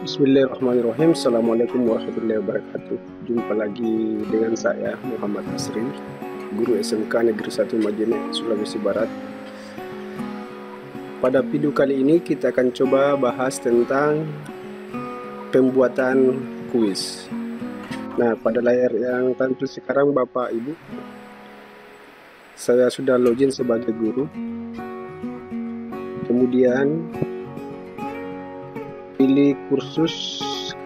Bismillahirrahmanirrahim. Assalamualaikum warahmatullahi wabarakatuh. Jumpa lagi dengan saya Muhammad Asri, guru SMK Negeri 1 Majene, Sulawesi Barat. Pada video kali ini kita akan coba bahas tentang pembuatan kuis. Nah, pada layar yang tampil sekarang Bapak Ibu, saya sudah login sebagai guru. Kemudian pilih kursus,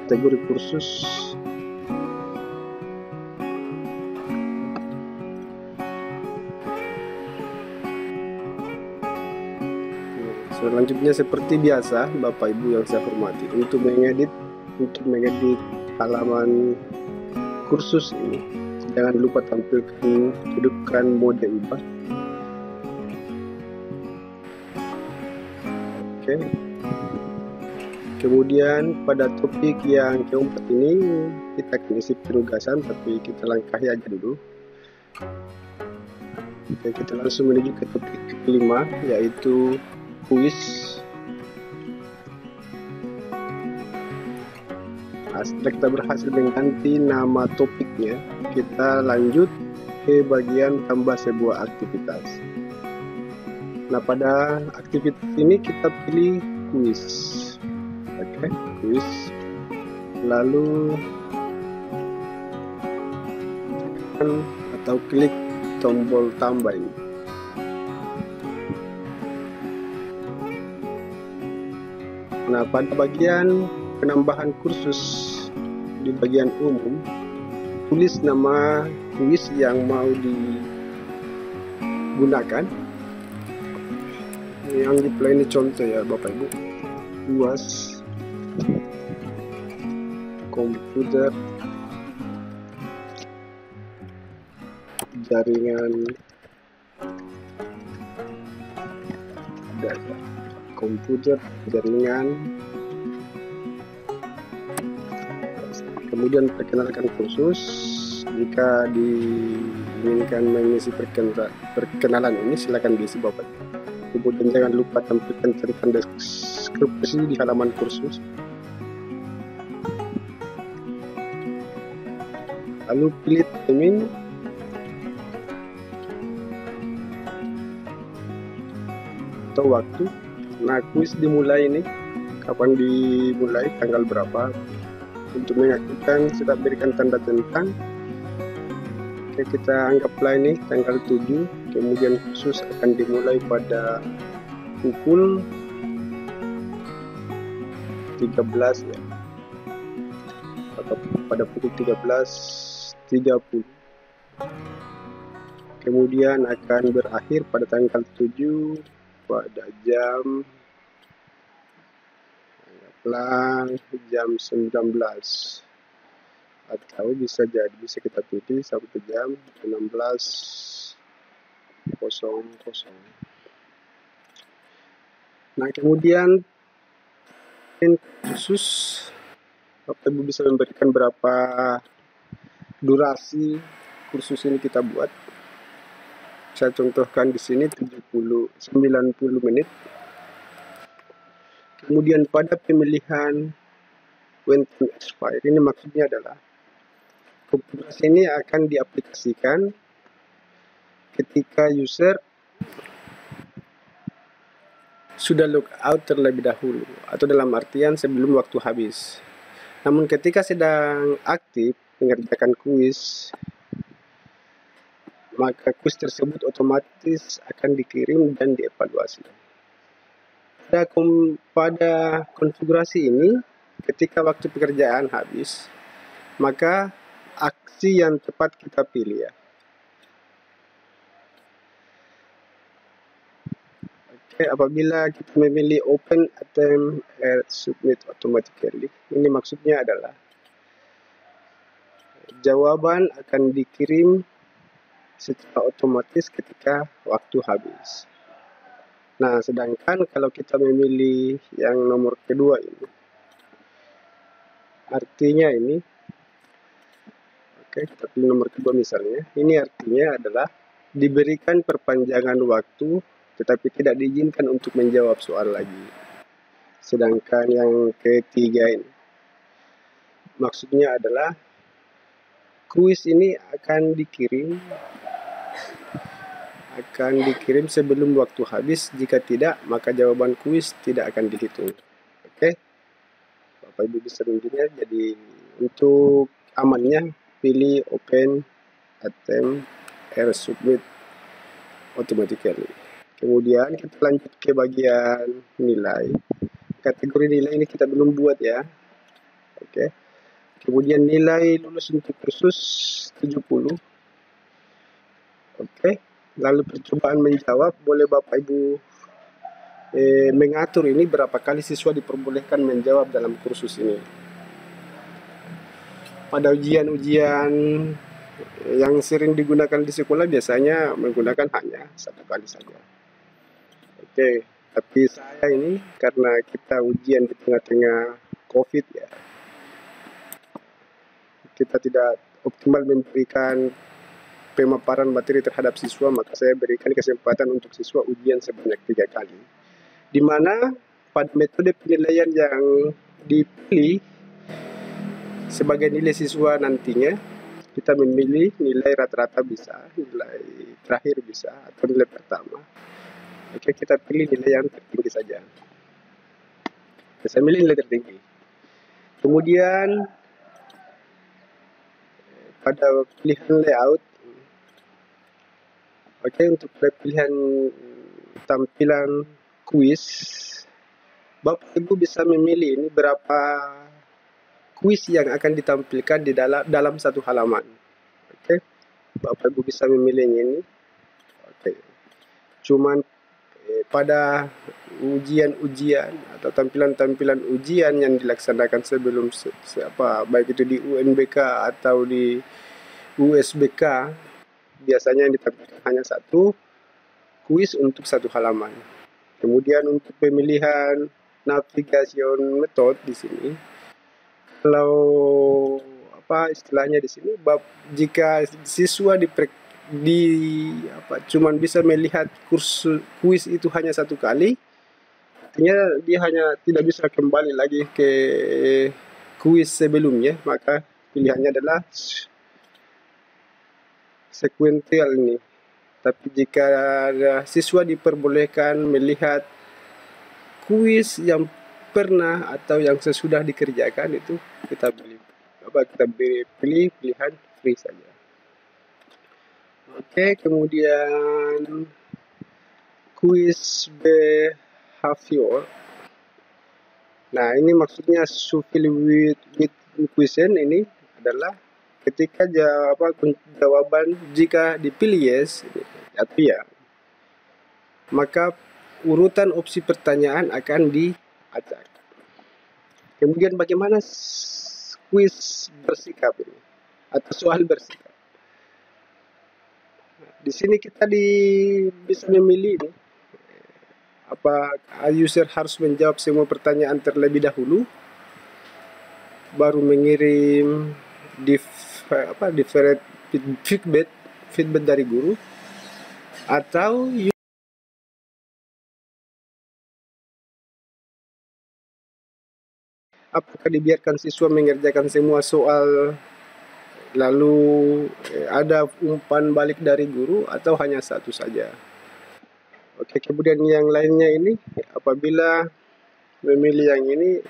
kategori kursus. Selanjutnya seperti biasa Bapak Ibu yang saya hormati, untuk mengedit halaman kursus ini, jangan lupa tampilkan, hidupkan mode ubah. Oke. Kemudian pada topik yang keempat ini kita akan isi penugasan, tapi kita langkahi aja dulu. Oke, kita langsung menuju ke topik kelima, yaitu kuis. Nah, setelah kita berhasil mengganti nama topiknya, kita lanjut ke bagian tambah sebuah aktivitas. Nah, pada aktivitas ini kita pilih kuis. Oke, kuis. Lalu tekan atau klik tombol tambah ini. Nah, pada bagian penambahan kursus di bagian umum, tulis nama kuis yang mau digunakan. Yang di play ini contoh ya Bapak Ibu. UAS komputer jaringan data, komputer jaringan. Kemudian perkenalkan kursus. Jika diinginkan mengisi perkenalan ini, silakan diisi Bapak. Kemudian jangan lupa tampilkan catatan deskripsi di halaman kursus. Lalu pilih timing. Atau waktu. Nah, kuis dimulai ini. Kapan dimulai, tanggal berapa. Untuk mengaktifkan sudah berikan tanda tentang. Oke, kita anggaplah ini tanggal 7. Kemudian kursus akan dimulai pada pukul 13 ya. Atau pada pukul 13.30. Kemudian akan berakhir pada tanggal 7 pada jam 19, atau bisa kita pilih sampai jam 16.00. Nah, kemudian kursus Bapak Ibu bisa memberikan berapa durasi kursus ini kita buat. Saya contohkan di sini 90 menit. Kemudian pada pemilihan when to expire, ini maksudnya adalah konfigurasi ini akan diaplikasikan ketika user sudah logout terlebih dahulu, atau dalam artian sebelum waktu habis. Namun ketika sedang aktif mengerjakan kuis, maka kuis tersebut otomatis akan dikirim dan dievaluasi. Pada konfigurasi ini, ketika waktu pekerjaan habis, maka aksi yang tepat kita pilih ya. Oke, apabila kita memilih open attempt submit automatically, ini maksudnya adalah jawaban akan dikirim secara otomatis ketika waktu habis. Nah, sedangkan kalau kita memilih yang nomor kedua ini, artinya ini, oke, kita pilih nomor kedua misalnya, ini artinya adalah diberikan perpanjangan waktu tetapi tidak diizinkan untuk menjawab soal lagi. Sedangkan yang ketiga ini, maksudnya adalah kuis ini akan dikirim sebelum waktu habis. Jika tidak, maka jawaban kuis tidak akan dihitung. Oke, Bapak Ibu bisa mengingatnya. Jadi untuk amannya pilih open, attempt, submit automatically. Kemudian kita lanjut ke bagian nilai. Kategori nilai ini kita belum buat ya. Oke. Kemudian nilai lulus untuk kursus 70. Oke. Lalu percobaan menjawab, boleh Bapak Ibu mengatur ini berapa kali siswa diperbolehkan menjawab dalam kursus ini. Pada ujian-ujian yang sering digunakan di sekolah biasanya menggunakan hanya 1 kali saja. Oke, tapi saya ini karena kita ujian di tengah-tengah COVID ya, kita tidak optimal memberikan pemaparan materi terhadap siswa, maka saya berikan kesempatan untuk siswa ujian sebanyak 3 kali. Di mana pada metode penilaian yang dipilih sebagai nilai siswa nantinya, kita memilih nilai rata-rata bisa, nilai terakhir bisa, atau nilai pertama. Oke, kita pilih nilai yang tertinggi saja. Saya pilih nilai tertinggi. Kemudian pada pilihan layout, oke, untuk pilihan tampilan kuis, Bapak Ibu bisa memilih ini berapa kuis yang akan ditampilkan di dalam satu halaman. Oke, Bapak Ibu bisa memilihnya ini. Oke, cuman pada ujian-ujian atau tampilan-tampilan ujian yang dilaksanakan sebelum baik itu di UNBK atau di USBK, biasanya yang ditampilkan hanya 1 kuis untuk 1 halaman. Kemudian untuk pemilihan navigation method di sini, kalau istilahnya di sini, jika siswa cuman bisa melihat kuis itu hanya 1 kali, artinya dia hanya tidak bisa kembali lagi ke kuis sebelumnya, maka pilihannya adalah sekuensial ini. Tapi jika siswa diperbolehkan melihat kuis yang pernah atau yang sesudah dikerjakan, itu kita pilih pilihan free saja. Oke, kemudian quiz behavior. Nah, ini maksudnya fulfill with question ini adalah ketika jawaban jika dipilih yes atau ya, maka urutan opsi pertanyaan akan diacak. Kemudian bagaimana quiz bersikap ini atau soal bersikap? Di sini kita bisa memilih ini, user harus menjawab semua pertanyaan terlebih dahulu, baru mengirim different feedback dari guru, atau apakah dibiarkan siswa mengerjakan semua soal lalu ada umpan balik dari guru, atau hanya 1 saja. Oke, kemudian yang lainnya ini, apabila memilih yang ini,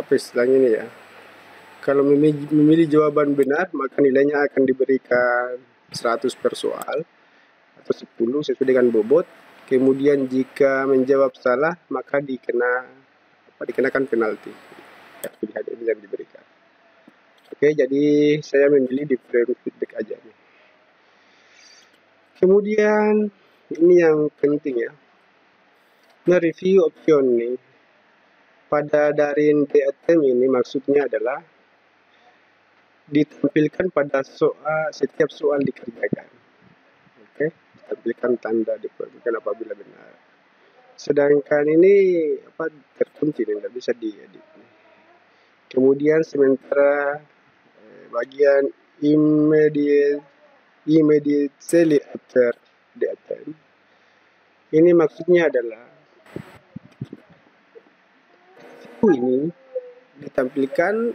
istilahnya ini ya, kalau memilih jawaban benar, maka nilainya akan diberikan 100 per soal, atau 10 sesuai dengan bobot. Kemudian jika menjawab salah, maka dikenakan penalti. Ya, pilihan ini yang diberikan. Oke, jadi saya memilih different feedback aja nih. Kemudian ini yang penting ya, review option nih. Pada daring DATM ini maksudnya adalah ditampilkan pada setiap soal dikerjakan. Oke, tampilkan tanda diperlukan apabila benar. Sedangkan ini terkunci, tidak bisa diedit. Kemudian sementara bagian immediately after the attempt, ini maksudnya adalah ini ditampilkan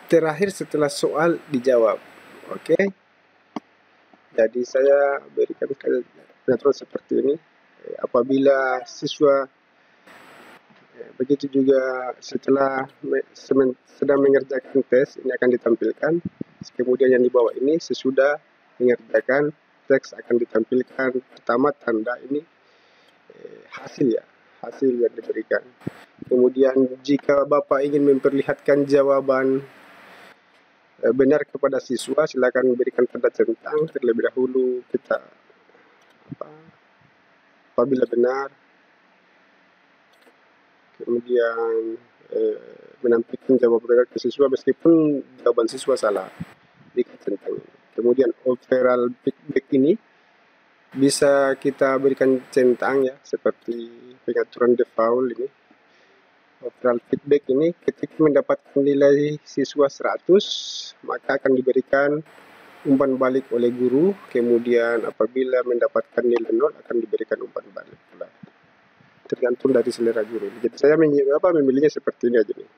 terakhir setelah soal dijawab. Oke. Jadi saya berikan pengaturan seperti ini. Apabila siswa begitu juga setelah sedang mengerjakan tes, ini akan ditampilkan. Kemudian yang di bawah ini sesudah mengerjakan teks akan ditampilkan pertama tanda ini hasil yang diberikan. Kemudian jika Bapak ingin memperlihatkan jawaban benar kepada siswa, silakan berikan tanda centang terlebih dahulu. Kita apabila benar, kemudian menampilkan jawaban benar ke siswa meskipun jawaban siswa salah, berikan centang. Kemudian overall feedback ini bisa kita berikan centang ya, seperti pengaturan default ini. Overall feedback ini ketika mendapatkan nilai siswa 100, maka akan diberikan umpan balik oleh guru. Kemudian apabila mendapatkan nilai 0 akan diberikan umpan balik pula. Tergantung dari selera guru. Jadi saya memilihnya seperti ini aja nih.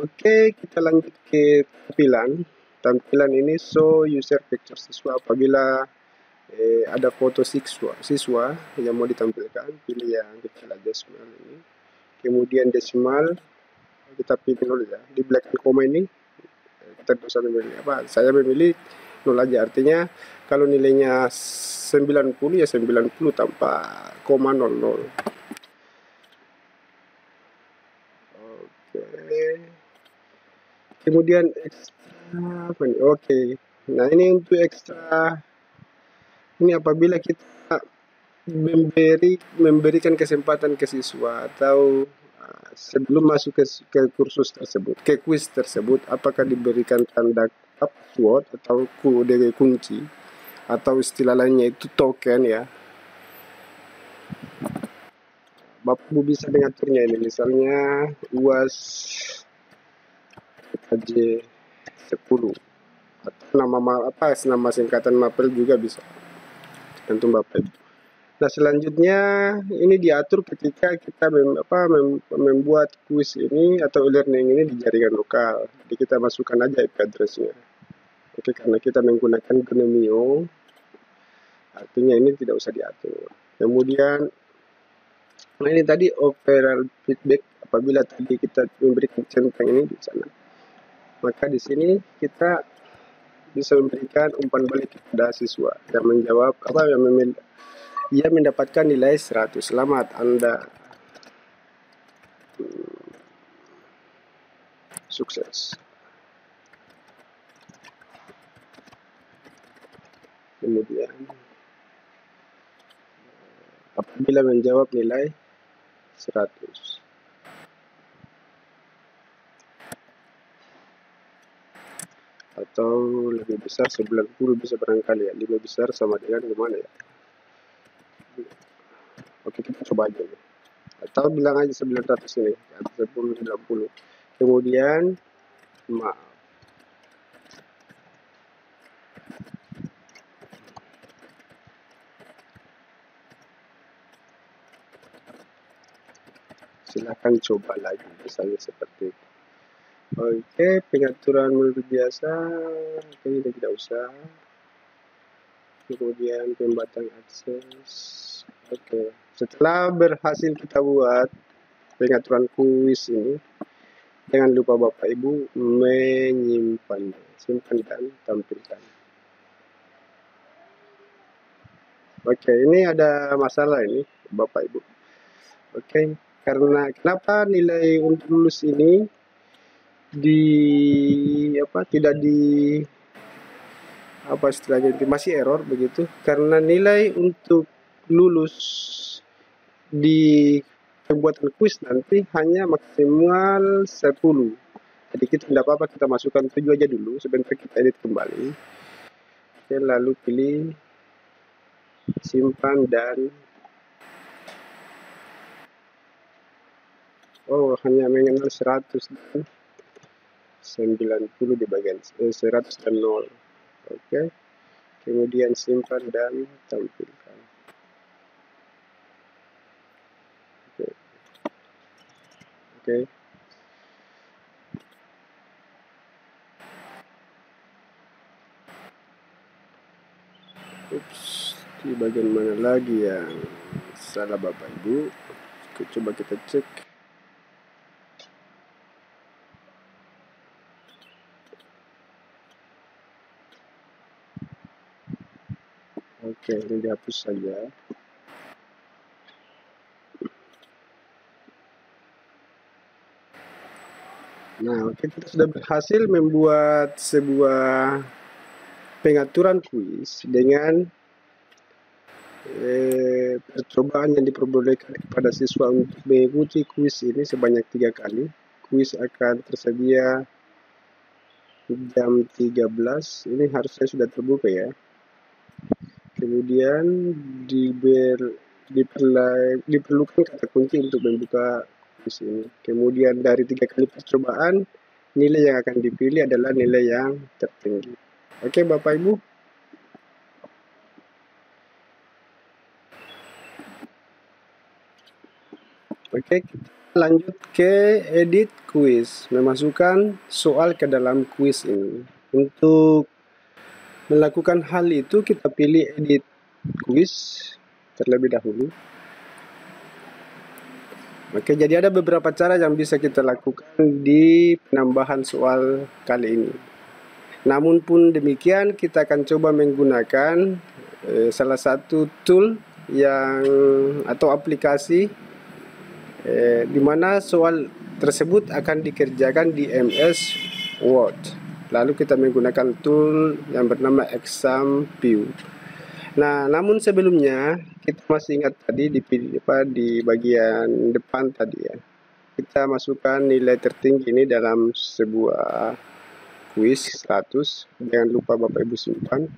Oke, kita lanjut ke tampilan. Tampilan ini show user picture siswa. Apabila ada foto siswa yang mau ditampilkan, pilih yang kecil aja semua ini. Kemudian desimal kita pilih 0 ya. Di belakang koma ini kita bisa memilih apa? Saya memilih 0 aja. Artinya kalau nilainya 90 ya 90 tanpa koma 00. Oke. Kemudian ekstra apa nih? Oke. Nah, ini untuk ekstra ini apabila kita memberikan kesempatan ke siswa atau sebelum masuk ke kursus tersebut, ke kuis tersebut, apakah diberikan tanda password atau kode kunci atau istilah lainnya itu token ya. Bapak Ibu bisa mengaturnya ini, misalnya UAS KJ 10 atau nama singkatan mapel juga bisa, tentu Bapak Ibu. Nah, selanjutnya ini diatur ketika kita membuat kuis ini atau e-learning ini di jaringan lokal. Jadi kita masukkan aja IP address-nya. Oke, karena kita menggunakan Gnomio, artinya ini tidak usah diatur. Kemudian, nah ini tadi overall feedback. Apabila tadi kita memberikan centang ini di sana, maka di sini kita bisa memberikan umpan balik kepada siswa yang menjawab ia mendapatkan nilai 100. Selamat, Anda sukses. Kemudian apabila menjawab nilai 100. Atau lebih besar 90 bisa barangkali ya. 5 besar sama dengan gimana ya? Oke, kita coba aja nih. Atau bilang aja 900 ini, 10 90. Kemudian maaf. Silahkan coba lagi, misalnya seperti itu. Oke, pengaturan menurut biasa, kayaknya tidak usah. Kemudian pembatasan akses. Oke, setelah berhasil kita buat pengaturan kuis ini, jangan lupa Bapak Ibu menyimpan, simpan dan tampilkan. Oke, ini ada masalah ini Bapak Ibu. Oke, karena kenapa nilai untuk lulus ini tidak di istilahnya masih error begitu, karena nilai untuk lulus di pembuatan kuis nanti hanya maksimal 10. Jadi kita tidak apa-apa, kita masukkan 7 aja dulu, sebentar kita edit kembali. Oke, lalu pilih simpan dan hanya mengenal 100 dan 90 di bagian 100 dan 0. Oke, kemudian simpan dan tampilkan. Oke. bagian mana lagi yang salah Bapak Ibu? Coba kita cek. Oke, ini dihapus saja. Nah, oke, kita sudah berhasil membuat sebuah pengaturan kuis dengan percobaan yang diperbolehkan kepada siswa untuk mengikuti kuis ini sebanyak 3 kali. Kuis akan tersedia jam 13. Ini harusnya sudah terbuka ya. Kemudian diperlukan kata kunci untuk membuka kuis ini. Kemudian dari 3 kali percobaan, nilai yang akan dipilih adalah nilai yang tertinggi. Oke Bapak Ibu. Oke, kita lanjut ke edit kuis, memasukkan soal ke dalam kuis ini. Untuk melakukan hal itu kita pilih edit kuis terlebih dahulu. Oke, jadi ada beberapa cara yang bisa kita lakukan di penambahan soal kali ini. Namun pun demikian, kita akan coba menggunakan salah satu tool atau aplikasi di mana soal tersebut akan dikerjakan di MS Word. Lalu kita menggunakan tool yang bernama ExamView. Nah, namun sebelumnya kita masih ingat tadi di bagian depan tadi ya. Kita masukkan nilai tertinggi ini dalam sebuah kuis 100. Jangan lupa Bapak Ibu simpan.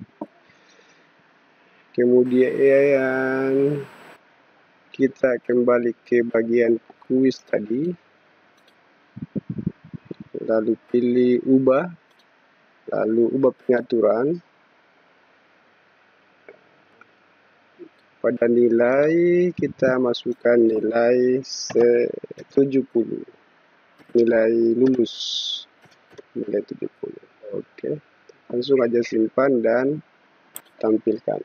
Kemudian kita kembali ke bagian kuis tadi. Lalu pilih ubah. Lalu ubah pengaturan. Pada nilai kita masukkan nilai 70. Nilai lulus. Nilai 70. Oke. Langsung aja simpan dan tampilkan.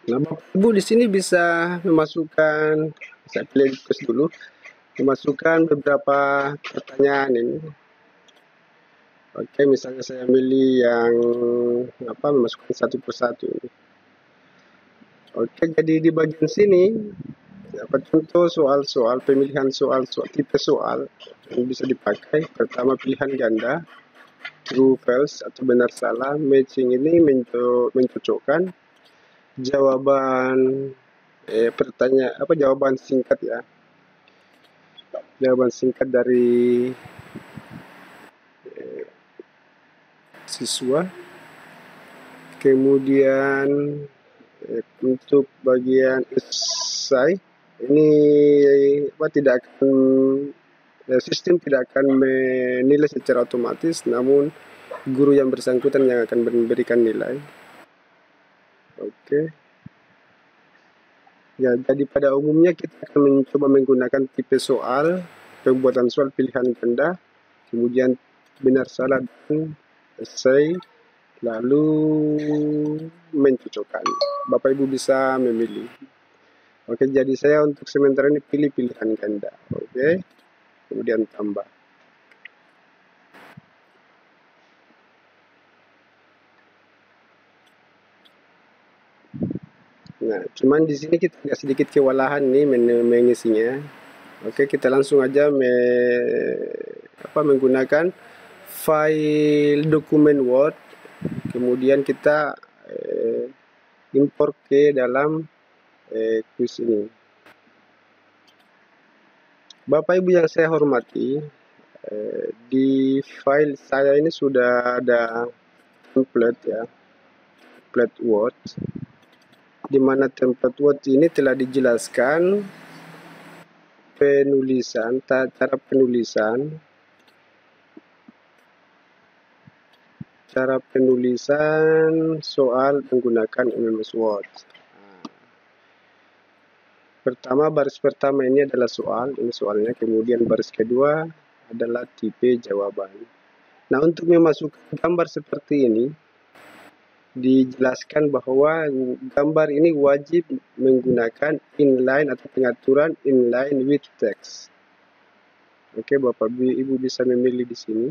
Nah, Bapak Ibu di sini bisa memasukkan, saya pilih kuis dulu, memasukkan beberapa pertanyaan ini. Oke, misalnya saya pilih yang memasukkan satu persatu ini. Oke, jadi di bagian sini contoh soal-soal, pemilihan soal-soal, tipe soal yang bisa dipakai. Pertama pilihan ganda, true, false atau benar salah. Matching ini mencocokkan jawaban jawaban singkat ya. Jawaban singkat dari siswa. Kemudian untuk bagian esai ini sistem tidak akan menilai secara otomatis, namun guru yang bersangkutan yang akan memberikan nilai. Oke. Ya, jadi pada umumnya kita akan mencoba menggunakan tipe soal, pembuatan soal pilihan ganda, kemudian benar salah dan esai, lalu mencocokkan. Bapak Ibu bisa memilih. Oke, jadi saya untuk sementara ini pilih pilihan ganda. Oke, kemudian tambah. Nah, cuman di sini kita agak sedikit kewalahan nih mengisinya. Oke, kita langsung aja menggunakan file dokumen Word. Kemudian kita import ke dalam kuis ini. Bapak Ibu yang saya hormati, di file saya ini sudah ada template ya, template Word, di mana template Word ini telah dijelaskan cara penulisan soal menggunakan MS Word. Pertama, baris pertama ini adalah soal, ini soalnya, kemudian baris kedua adalah tipe jawaban. Nah, untuk memasukkan gambar seperti ini, dijelaskan bahwa gambar ini wajib menggunakan inline atau pengaturan inline with text. Oke, Bapak Ibu bisa memilih di sini.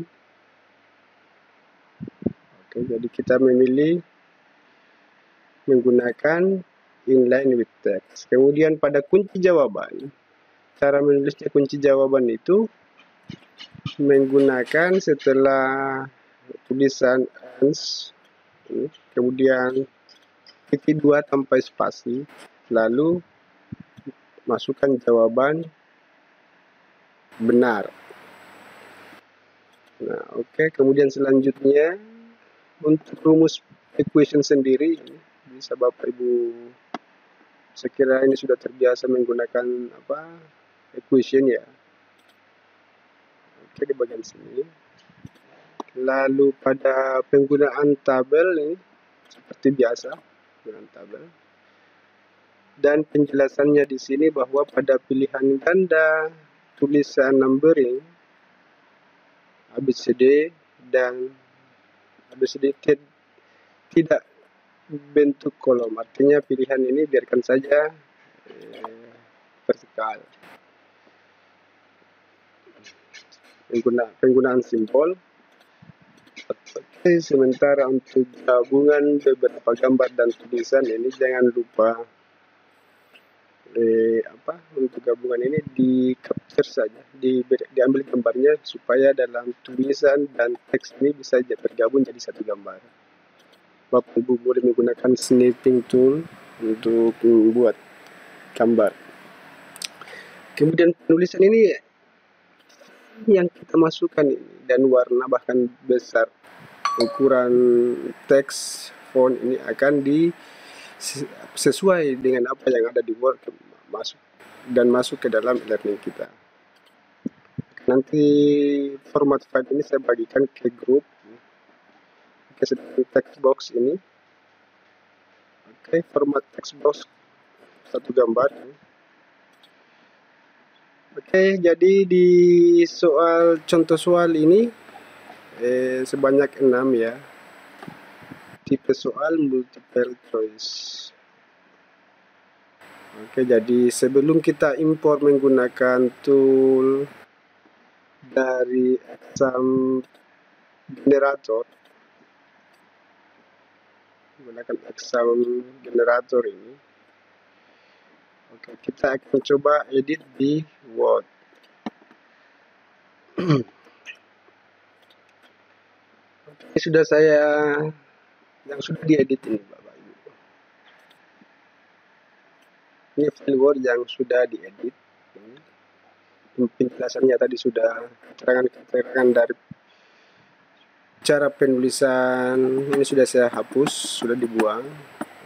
Oke, jadi kita memilih menggunakan inline with text. Kemudian pada kunci jawaban, cara menulisnya kunci jawaban itu menggunakan setelah tulisan ans, kemudian titik 2 tanpa spasi, lalu masukkan jawaban benar. Nah, oke. Kemudian selanjutnya untuk rumus equation sendiri bisa Bapak Ibu, sekira ini sudah terbiasa menggunakan equation ya. Oke, di bagian sini. Lalu pada penggunaan tabel ini seperti biasa dengan tabel. Dan penjelasannya di sini bahwa pada pilihan ganda tulisan numbering ABCD dan ABCD tidak bentuk kolom, artinya pilihan ini biarkan saja vertikal. Penggunaan simbol. Oke, sementara untuk gabungan beberapa gambar dan tulisan ini jangan lupa untuk gabungan ini di capture saja, diambil gambarnya supaya dalam tulisan dan teks ini bisa bergabung jadi satu gambar. Bapak Ibu boleh menggunakan snipping tool untuk membuat gambar. Kemudian penulisan ini yang kita masukkan ini, dan warna bahkan besar ukuran teks font ini akan sesuai dengan apa yang ada di Word masuk ke dalam e-learning kita. Nanti format file ini saya bagikan ke grup. Oke, text box ini. Oke, format text box satu gambar. Oke, jadi di contoh soal ini sebanyak 6 ya. Tipe soal multiple choice. Oke, jadi sebelum kita import menggunakan tool dari exam generator, menggunakan exam generator ini, oke, kita akan coba edit di Word. Oke, sudah diedit ini Bapak Ibu. Ini file Word yang sudah diedit. Penjelasannya tadi sudah, keterangan dari cara penulisan ini sudah saya hapus, sudah dibuang.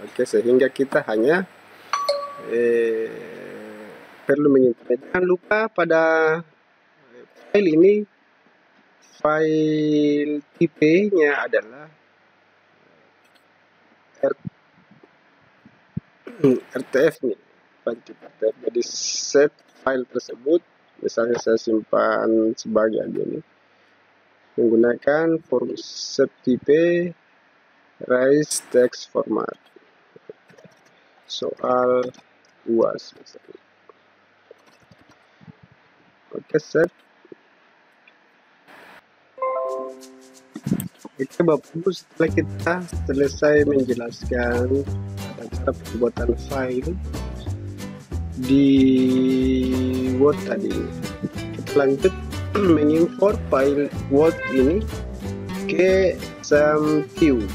Oke, sehingga kita hanya perlu menginput. Jangan lupa pada file ini, file tipenya adalah RTF nih, file tipe RTF. Jadi set file tersebut, misalnya saya simpan sebagai ini, menggunakan form set tipe raise text format soal UAS misalnya. Oke, set. Oke Bapak Ibu, setelah kita selesai menjelaskan cara pembuatan file di Word tadi, kita lanjut mengimport file Word ini ke exam view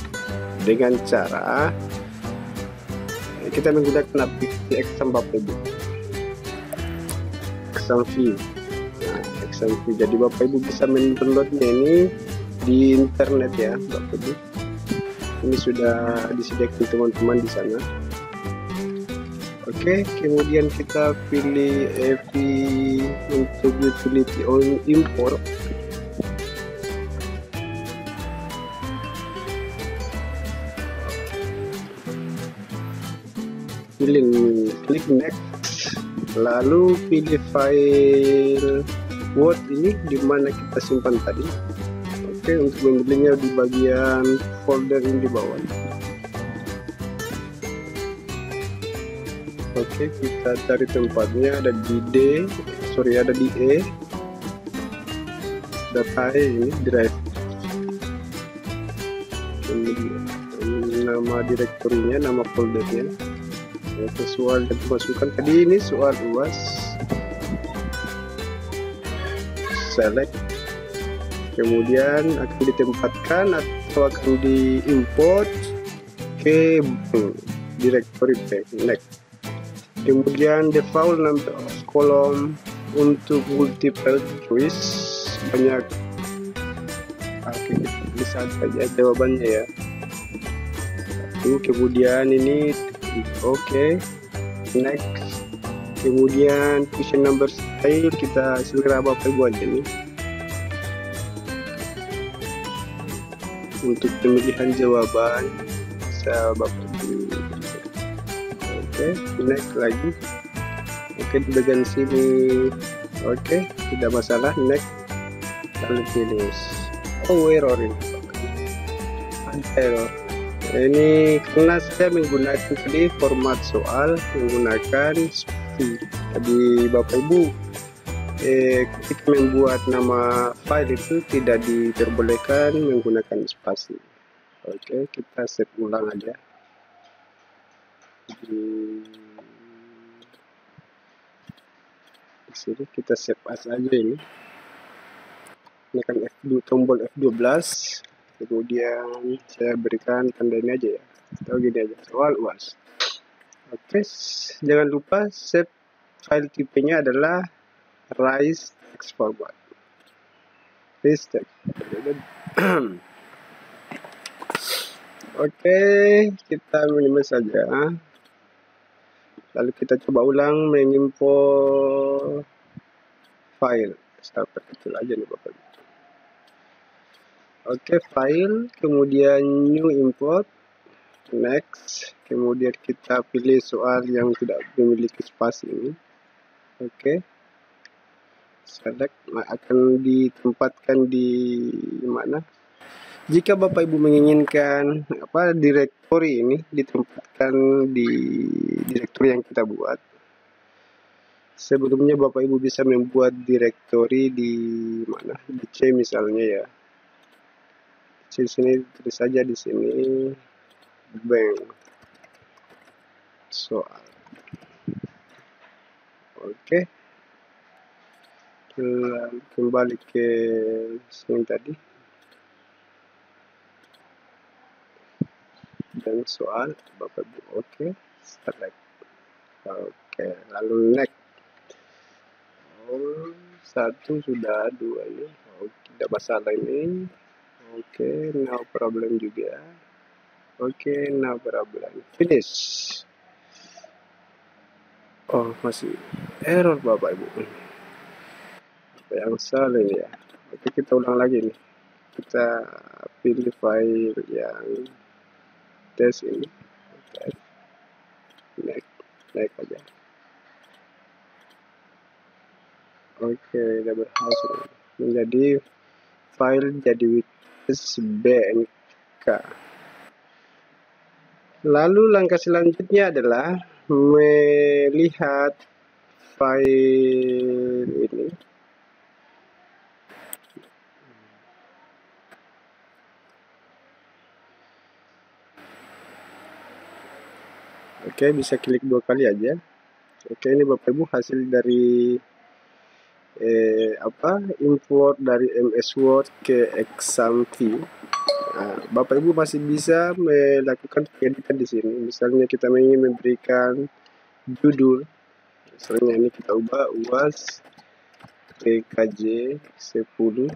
dengan cara kita menggunakan aplikasi exam Bapak Ibu, exam view. Nah, exam view, jadi Bapak Ibu bisa mendownloadnya ini di internet ya Bapak Ibu. Ini sudah disediakan teman-teman di sana. Oke, kemudian kita pilih EV untuk utility on import. Klik next, lalu pilih file Word ini di mana kita simpan tadi. Oke, untuk memilihnya di bagian folder ini di bawah. Oke, kita cari tempatnya, ada di D, ada di E. Data E ini drive. Nama direktorinya, nama foldernya. Oke, soal yang dimasukkan tadi ini soal UAS. Select. Kemudian akan ditempatkan atau akan diimport ke directory bank. Next. Kemudian default number of column untuk multiple choice banyak. Oke, kita lihat saja jawabannya ya. Kemudian ini oke. Next. Kemudian question number style kita selera Bapak Ibu aja nih. Untuk pemilihan jawaban bisa Bapak Ibu. Oke, next lagi. Oke, di bagian sini. Oke, tidak masalah. Next, lalu finish. Oh, error ini. Error. Ini karena saya menggunakan tadi format soal menggunakan spasi. Tadi Bapak Ibu, ketika membuat nama file itu tidak diperbolehkan menggunakan spasi. Oke, kita save ulang aja. Di sini kita save as aja ini kan F2, tombol F12, kemudian saya berikan tanda ini aja ya, atau gini aja, soal UAS. Oke, jangan lupa save file tipenya adalah RISE text format. RISE text. Oke, kita minimize saja. Lalu kita coba ulang mengimport file. Sampai kecil aja nih Bapak. Oke, file, kemudian new import, next, kemudian kita pilih soal yang tidak memiliki spasi ini. Oke, select, akan ditempatkan di mana? Jika Bapak Ibu menginginkan direktori ini ditempatkan di direktori yang kita buat, sebelumnya Bapak Ibu bisa membuat direktori di mana? Di C misalnya ya. Di sini tulis saja di sini bank soal. Oke. Kembali ke sini tadi. Dan soal Bapak Ibu. Oke, select. Oke, lalu next. Oh, satu sudah, dua ini. Oh, tidak masalah ini. Oke, no problem juga. Oke, no problem. Finish. Oh, masih error Bapak Ibu. Apa yang salah ini ya? Oke, kita ulang lagi nih. Kita pilih file yang tes ini. Next aja. Oke, udah berhasil menjadi file jadi BNK. Lalu langkah selanjutnya adalah melihat file ini. Oke, bisa klik 2 kali aja. Oke, ini Bapak Ibu hasil dari import dari MS Word ke XAMPP. Nah, Bapak Ibu masih bisa melakukan pengeditan di sini. Misalnya kita ingin memberikan judul, misalnya ini kita ubah UAS PKJ 10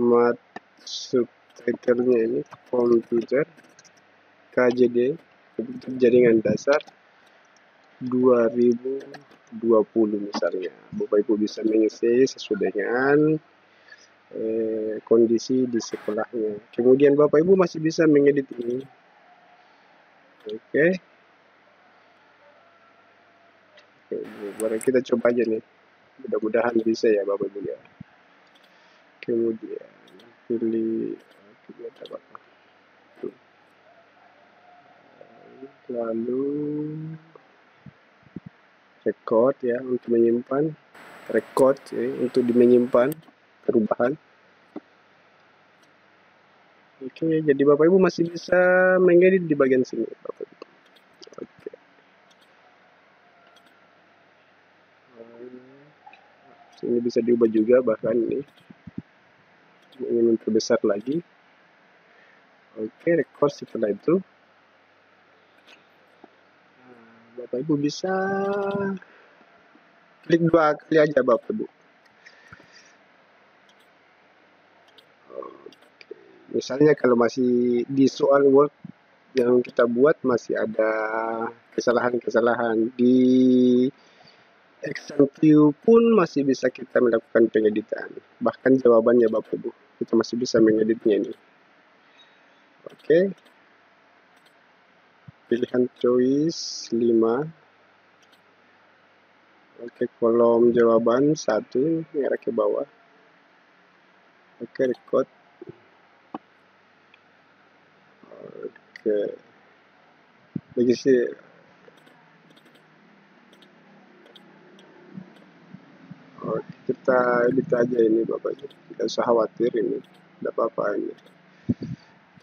mat subtitlenya ini komputer KJD komputer jaringan dasar 2020 misalnya. Bapak Ibu bisa mengisi sesuai dengan kondisi di sekolahnya. Kemudian Bapak Ibu masih bisa mengedit ini. Oke. Mari kita coba aja nih. Mudah-mudahan bisa ya Bapak Ibu ya. Kemudian pilih lalu record ya untuk menyimpan, record ya, untuk menyimpan perubahan. Oke, jadi Bapak Ibu masih bisa mengedit di bagian sini, Bapak Ibu. Oke. Ini bisa diubah juga, bahkan ini ingin memperbesar lagi. Oke, record. Setelah itu Bapak Ibu bisa klik 2 kali aja Bapak Ibu. Misalnya kalau masih di soal Word yang kita buat masih ada kesalahan-kesalahan, di Excel view pun masih bisa kita melakukan pengeditan. Bahkan jawabannya Bapak Ibu, kita masih bisa mengeditnya ini. Oke. Pilihan choice 5. Oke, kolom jawaban 1 merah ke bawah. Oke, record. Oke. Bagi kita edit aja ini Bapak Ibu. Tidak usah khawatir ini. Tidak apa-apa ini.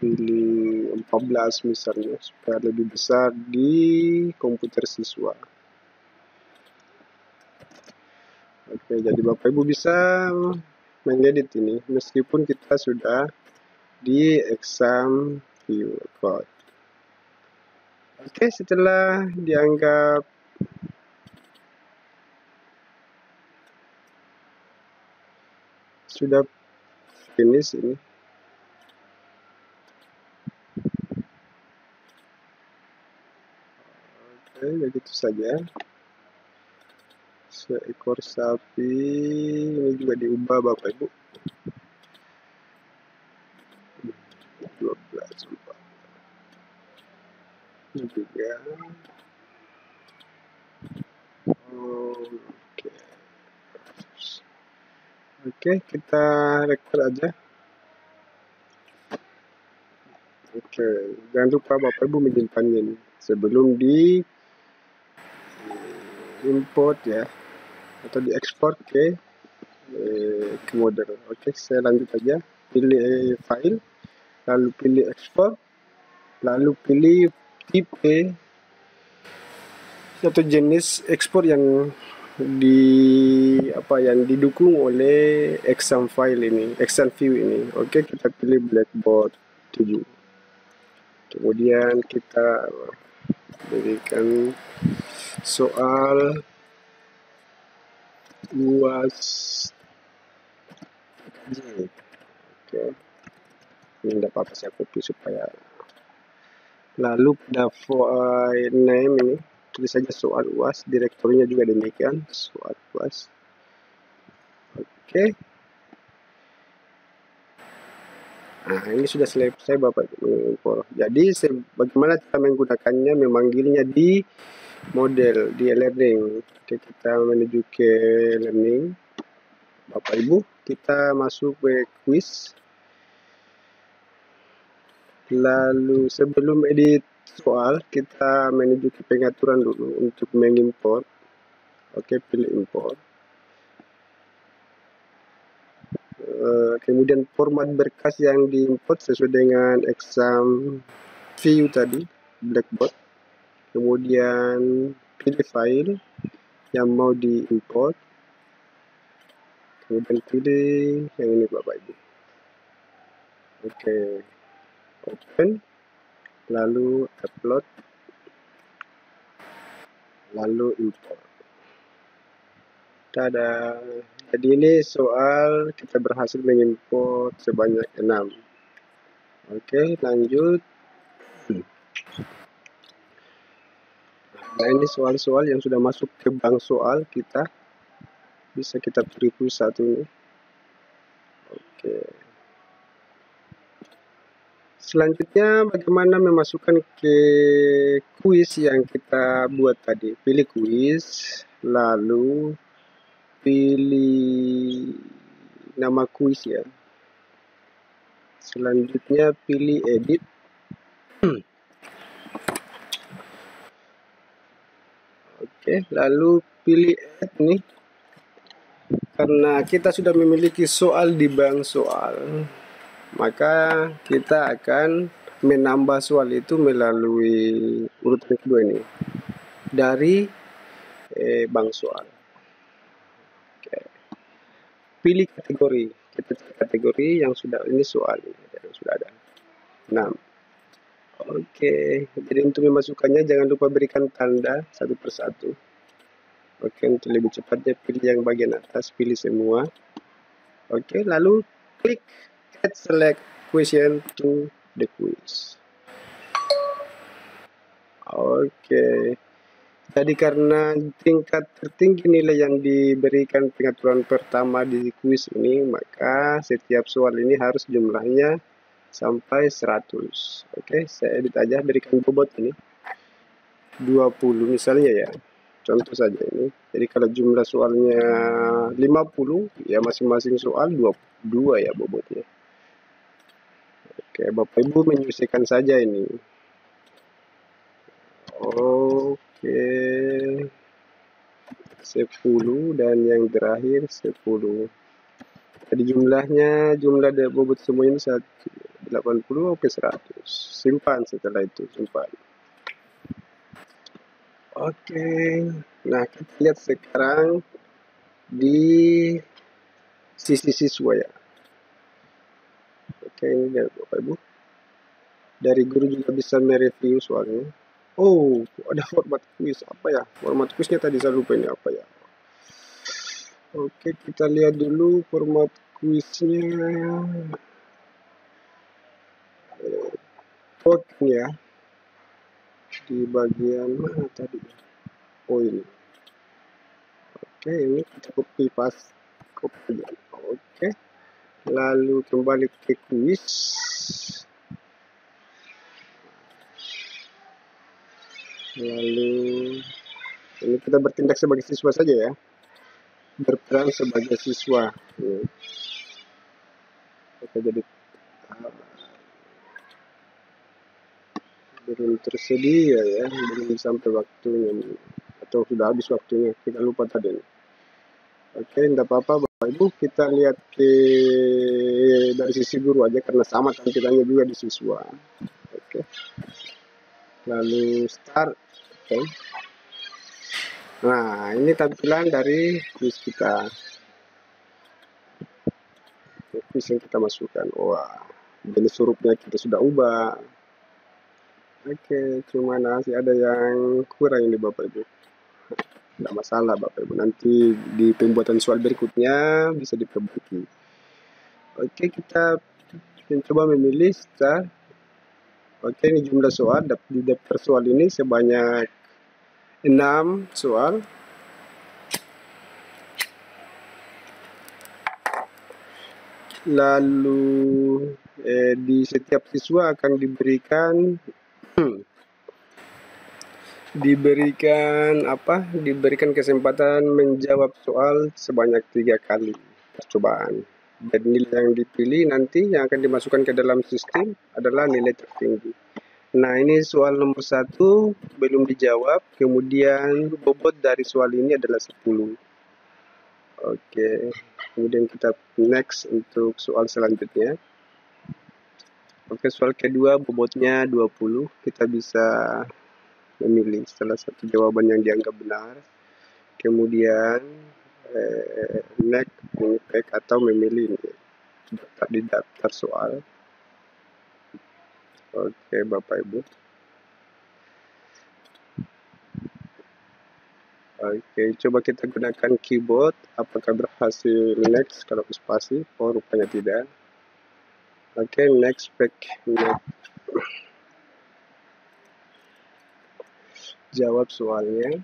Pilih 14 misalnya supaya lebih besar di komputer siswa. Oke, jadi Bapak Ibu bisa mengedit ini meskipun kita sudah di exam view code. Oke, setelah dianggap sudah finish ini, oke, begitu saja. Seekor sapi ini juga diubah Bapak Ibu. 12 ini juga. Oke, kita record aja. Oke, jangan lupa Bapak Ibu menyimpannya ini sebelum di import ya, atau diekspor ke model. Oke, saya lanjut aja. Pilih file, lalu pilih ekspor, lalu pilih tipe atau jenis ekspor yang yang didukung oleh exam file ini, Excel view ini. Oke, kita pilih Blackboard 7. Kemudian kita berikan soal UAS. Oke, ini tidak apa-apa saya copy supaya. Lalu pada file name ini tulis saja soal UAS, direktorinya juga demikian, soal UAS. Oke. Nah, ini sudah selesai Bapak mengimpor. Jadi bagaimana cara menggunakannya, memanggilnya di model, di learning. Oke, kita menuju ke learning. Bapak Ibu, kita masuk ke quiz. Lalu sebelum edit soal, kita menuju ke pengaturan dulu untuk mengimport. Oke, pilih import. Kemudian format berkas yang diimport sesuai dengan exam view tadi, Blackboard. Kemudian pilih file yang mau diimport. Kemudian pilih yang ini Bapak Ibu. Oke, open, lalu upload, lalu import. Tada. Jadi ini soal kita berhasil mengimport sebanyak 6. Oke, lanjut. Nah, ini soal-soal yang sudah masuk ke bank soal kita. Bisa kita preview satu ini. Oke. Selanjutnya bagaimana memasukkan ke kuis yang kita buat tadi. Pilih kuis, lalu pilih nama kuis ya. Selanjutnya pilih edit. Oke, lalu pilih add nih. Karena kita sudah memiliki soal di bank soal, maka kita akan menambah soal itu melalui urutan kedua ini dari bank soal. Oke. Pilih kategori, kita cari kategori yang sudah ini soal yang sudah ada 6. Oke, jadi untuk memasukkannya jangan lupa berikan tanda satu persatu. Oke, untuk lebih cepatnya pilih yang bagian atas, pilih semua. Oke, lalu klik add select question to the quiz. Oke, jadi karena tingkat tertinggi nilai yang diberikan pengaturan pertama di quiz ini, maka setiap soal ini harus jumlahnya sampai 100. Oke, saya edit aja, berikan bobot ini 20 misalnya ya, contoh saja ini. Jadi kalau jumlah soalnya 50, ya masing-masing soal 22 ya bobotnya. Oke, Bapak Ibu menyelesaikan saja ini. Oke, 10 dan yang terakhir 10. Jadi jumlahnya, jumlah bobot semua ini 80 ke 100. Simpan setelah itu, simpan. Oke, nah kita lihat sekarang di sisi siswa ya. Oke, ini dari Bapak Ibu. Dari guru juga bisa mereview soalnya. Oh, ada format quiz. Apa ya? Format quiznya tadi saya lupa ini apa ya. Oke, kita lihat dulu format quiznya. Ya, di bagian mana tadi? Oh ini. Oke, ini kita copy paste, copy. Oke, lalu kembali ke quiz. Lalu ini kita bertindak sebagai siswa saja ya, berperan sebagai siswa. Oke, jadi belum tersedia ya, belum sampai waktunya atau sudah habis waktunya, kita lupa tadi. Oke, tidak apa-apa Bapak Ibu, kita lihat dari sisi guru aja karena sama tampilannya juga di siswa. Oke, lalu start. Oke. Nah, ini tampilan dari quiz kita, quiz yang kita masukkan. Wah, jenis hurufnya kita sudah ubah. Oke, cuma masih ada yang kurang ini Bapak Ibu. Tidak masalah Bapak Ibu, nanti di pembuatan soal berikutnya bisa diperbaiki. Oke, kita coba memilih star. Oke, ini jumlah soal di daftar soal ini sebanyak 6 soal. Lalu di setiap siswa akan diberikan diberikan kesempatan menjawab soal sebanyak 3 kali percobaan. Dan nilai yang dipilih nanti yang akan dimasukkan ke dalam sistem adalah nilai tertinggi. Nah, ini soal nomor 1 belum dijawab, kemudian bobot dari soal ini adalah 10. Oke, kemudian kita next untuk soal selanjutnya. Oke, soal kedua bobotnya 20, kita bisa memilih salah satu jawaban yang dianggap benar, kemudian next, mengecek atau memilih di daftar soal. Oke Bapak Ibu. Oke, coba kita gunakan keyboard. Apakah berhasil next kalau spasi? Oh, rupanya tidak. Oke, next back. Jawab soalnya.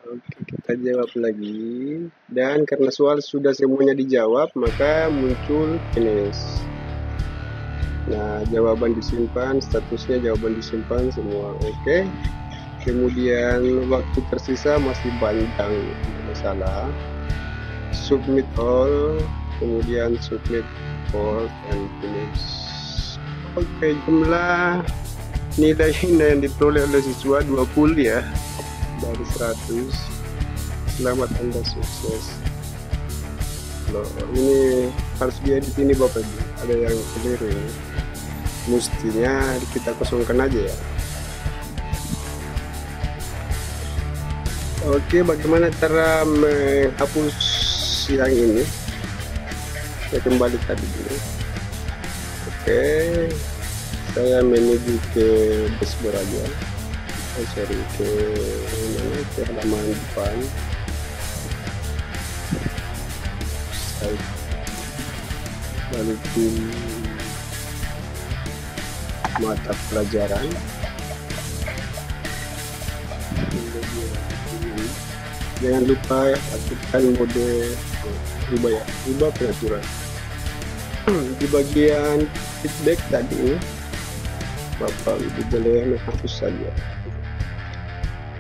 Oke, kita jawab lagi. Dan karena soal sudah semuanya dijawab, maka muncul finish. Nah, jawaban disimpan, statusnya jawaban disimpan semua. Oke. Kemudian waktu tersisa masih panjang, tidak masalah. Submit all, kemudian submit all and finish. Oke, jumlah Nilai yang diperoleh oleh siswa 20 ya dari 100. Selamat Anda sukses. Loh, ini harus diedit ini Bapak Ibu. Ada yang keliru ini. Mestinya kita kosongkan aja ya. Oke, bagaimana cara menghapus yang ini? Saya kembali tadi dulu. Oke, saya menuju ke dashboard aja. Sorry, ke mana? Ke halaman depan. Lalu ke mata pelajaran. Jangan lupa aktifkan mode ubah peraturan. Di bagian feedback tadi Bapak Ibu boleh menghapus saja,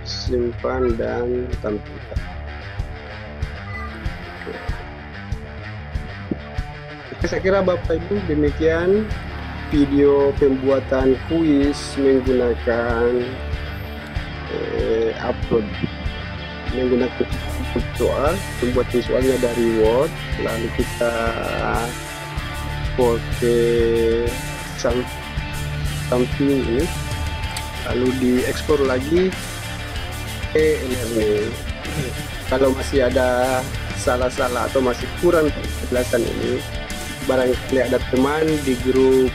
simpan dan tampilkan. Oke, saya kira Bapak Ibu demikian video pembuatan kuis menggunakan upload menggunakan soal, membuat visualnya dari Word, lalu kita pakai samping ini, lalu diekspor lagi ke e-learning. Kalau masih ada salah-salah atau masih kurang penjelasan ini, barangkali ada teman di grup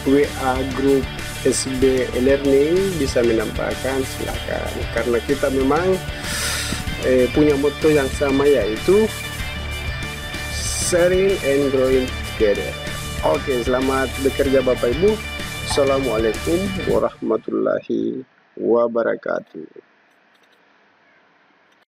WA grup SB e-learning bisa menambahkan, silakan. Karena kita memang punya motto yang sama, yaitu sharing and growing together. Oke, selamat bekerja Bapak Ibu. Assalamualaikum warahmatullahi wabarakatuh.